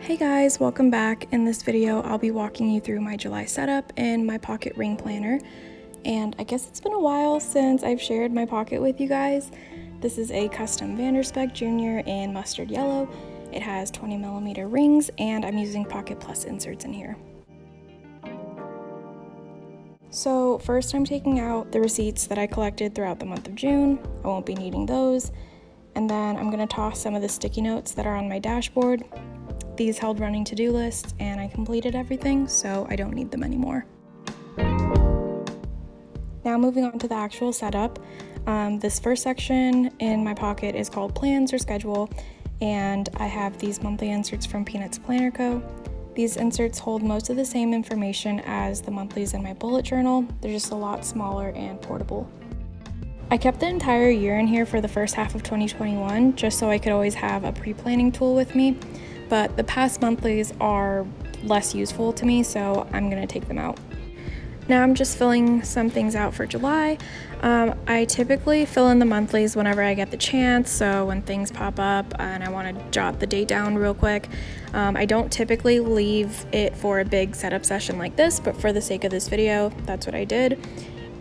Hey guys, welcome back. In this video, I'll be walking you through my July setup in my pocket ring planner. And I guess it's been a while since I've shared my pocket with you guys. This is a custom Vanderspec Junior in mustard yellow. It has 20mm rings and I'm using Pocket Plus inserts in here. So first I'm taking out the receipts that I collected throughout the month of June. I won't be needing those. And then I'm gonna toss some of the sticky notes that are on my dashboard. These held running to-do lists and I completed everything, so I don't need them anymore. Now moving on to the actual setup. This first section in my pocket is called Plans or Schedule, and I have these monthly inserts from PeanutsPlannerCo. These inserts hold most of the same information as the monthlies in my bullet journal. They're just a lot smaller and portable. I kept the entire year in here for the first half of 2021, just so I could always have a pre-planning tool with me. But the past monthlies are less useful to me, so I'm gonna take them out. Now I'm just filling some things out for July. I typically fill in the monthlies whenever I get the chance, so when things pop up and I wanna jot the date down real quick. I don't typically leave it for a big setup session like this, but for the sake of this video, that's what I did.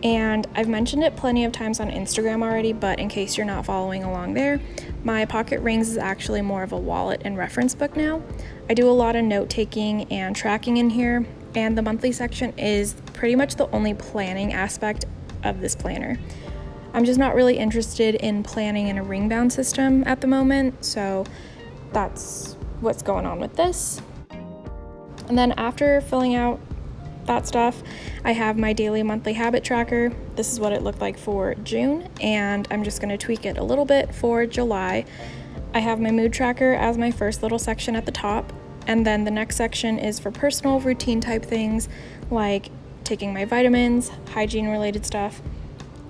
And I've mentioned it plenty of times on Instagram already, but in case you're not following along there, my pocket rings is actually more of a wallet and reference book now. I do a lot of note taking and tracking in here, and the monthly section is pretty much the only planning aspect of this planner. I'm just not really interested in planning in a ring bound system at the moment, so that's what's going on with this. And then after filling out that stuff, I have my daily monthly habit tracker. This is what it looked like for June, and I'm just going to tweak it a little bit for July. I have my mood tracker as my first little section at the top, and then the next section is for personal routine type things like taking my vitamins, hygiene related stuff.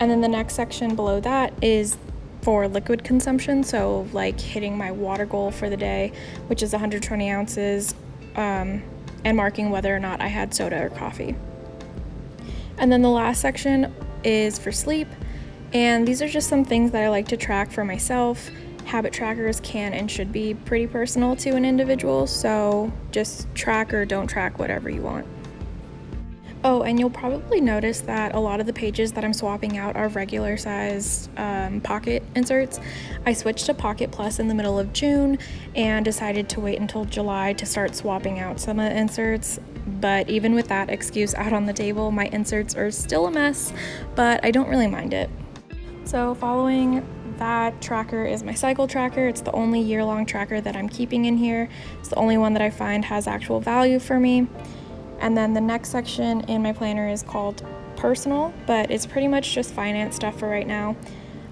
And then the next section below that is for liquid consumption, so like hitting my water goal for the day, which is 120 ounces, and marking whether or not I had soda or coffee. And then the last section is for sleep, and these are just some things that I like to track for myself. Habit trackers can and should be pretty personal to an individual, so just track or don't track whatever you want. Oh, and you'll probably notice that a lot of the pages that I'm swapping out are regular size pocket inserts. I switched to Pocket Plus in the middle of June and decided to wait until July to start swapping out some of the inserts. But even with that excuse out on the table, my inserts are still a mess, but I don't really mind it. So following that tracker is my cycle tracker. It's the only year-long tracker that I'm keeping in here. It's the only one that I find has actual value for me. And then the next section in my planner is called Personal, but it's pretty much just finance stuff for right now.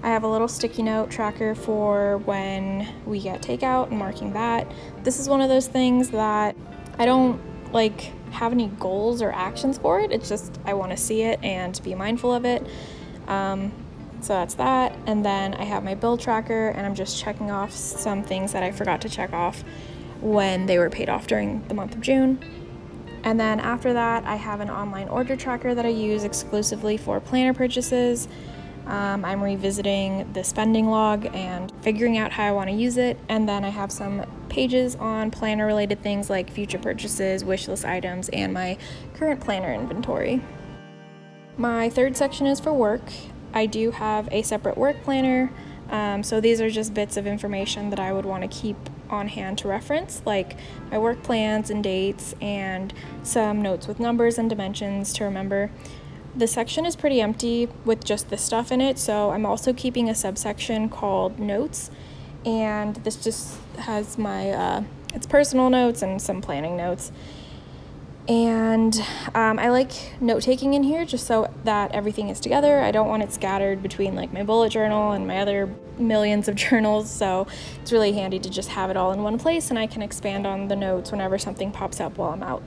I have a little sticky note tracker for when we get takeout and marking that. This is one of those things that I don't like have any goals or actions for it. It's just I want to see it and be mindful of it. So that's that. And then I have my bill tracker, and I'm just checking off some things that I forgot to check off when they were paid off during the month of June. And then after that, I have an online order tracker that I use exclusively for planner purchases. I'm revisiting the spending log and figuring out how I want to use it. And then I have some pages on planner related things like future purchases, wish list items, and my current planner inventory. My third section is for work. I do have a separate work planner. So these are just bits of information that I would want to keep on hand to reference, like my work plans and dates, and some notes with numbers and dimensions to remember. The section is pretty empty with just this stuff in it, so I'm also keeping a subsection called Notes, and this just has my it's personal notes and some planning notes. And I like note-taking in here just so that everything is together. I don't want it scattered between like my bullet journal and my other millions of journals, so it's really handy to just have it all in one place, and I can expand on the notes whenever something pops up while I'm out.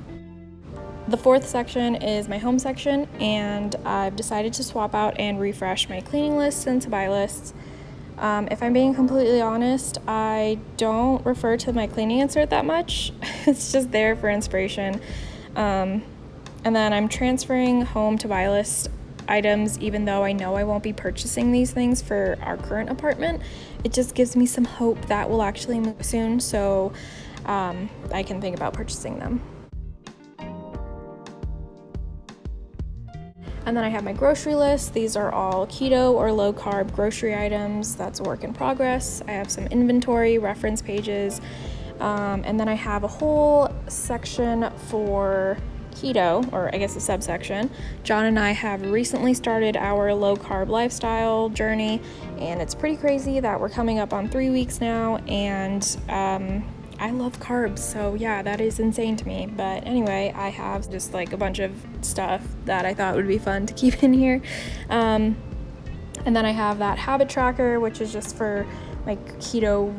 The fourth section is my home section, and I've decided to swap out and refresh my cleaning lists and to-buy lists. If I'm being completely honest, I don't refer to my cleaning insert that much. It's just there for inspiration. And then I'm transferring home to buy list items, even though I know I won't be purchasing these things for our current apartment. It just gives me some hope that we'll actually move soon, so I can think about purchasing them. And then I have my grocery list. These are all keto or low carb grocery items. That's a work in progress. I have some inventory, reference pages, and then I have a whole section for keto, or I guess a subsection. John and I have recently started our low carb lifestyle journey, and it's pretty crazy that we're coming up on 3 weeks now, and I love carbs, so yeah, that is insane to me. But anyway, I have just like a bunch of stuff that I thought would be fun to keep in here. And then I have that habit tracker, which is just for like keto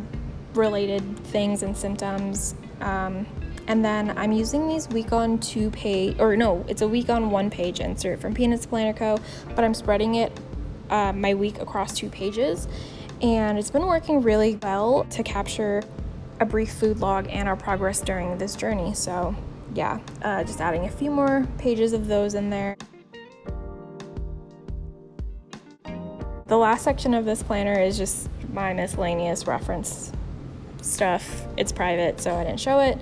related things and symptoms. And then I'm using these week on 2 page, or no, it's a week on 1 page insert from PeanutsPlannerCo, but I'm spreading it my week across 2 pages. And it's been working really well to capture a brief food log and our progress during this journey. So yeah, just adding a few more pages of those in there. The last section of this planner is just my miscellaneous reference stuff. It's private, so I didn't show it.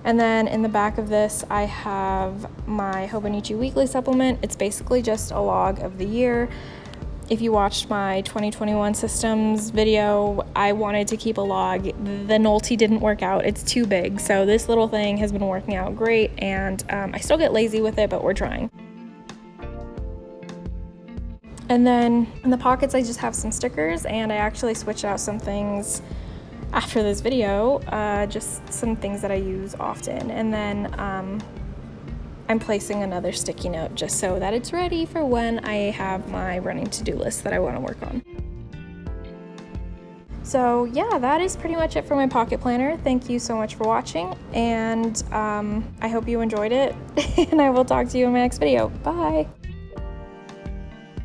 And then in the back of this, I have my Hobonichi weekly supplement. It's basically just a log of the year. If you watched my 2021 systems video, I wanted to keep a log. The Nolty didn't work out. It's too big. So this little thing has been working out great, and I still get lazy with it, but we're trying. And then in the pockets, I just have some stickers, and I actually switched out some things after this video, just some things that I use often. And then I'm placing another sticky note just so that it's ready for when I have my running to-do list that I want to work on. So yeah, that is pretty much it for my pocket planner. Thank you so much for watching, and I hope you enjoyed it, and I will talk to you in my next video. Bye!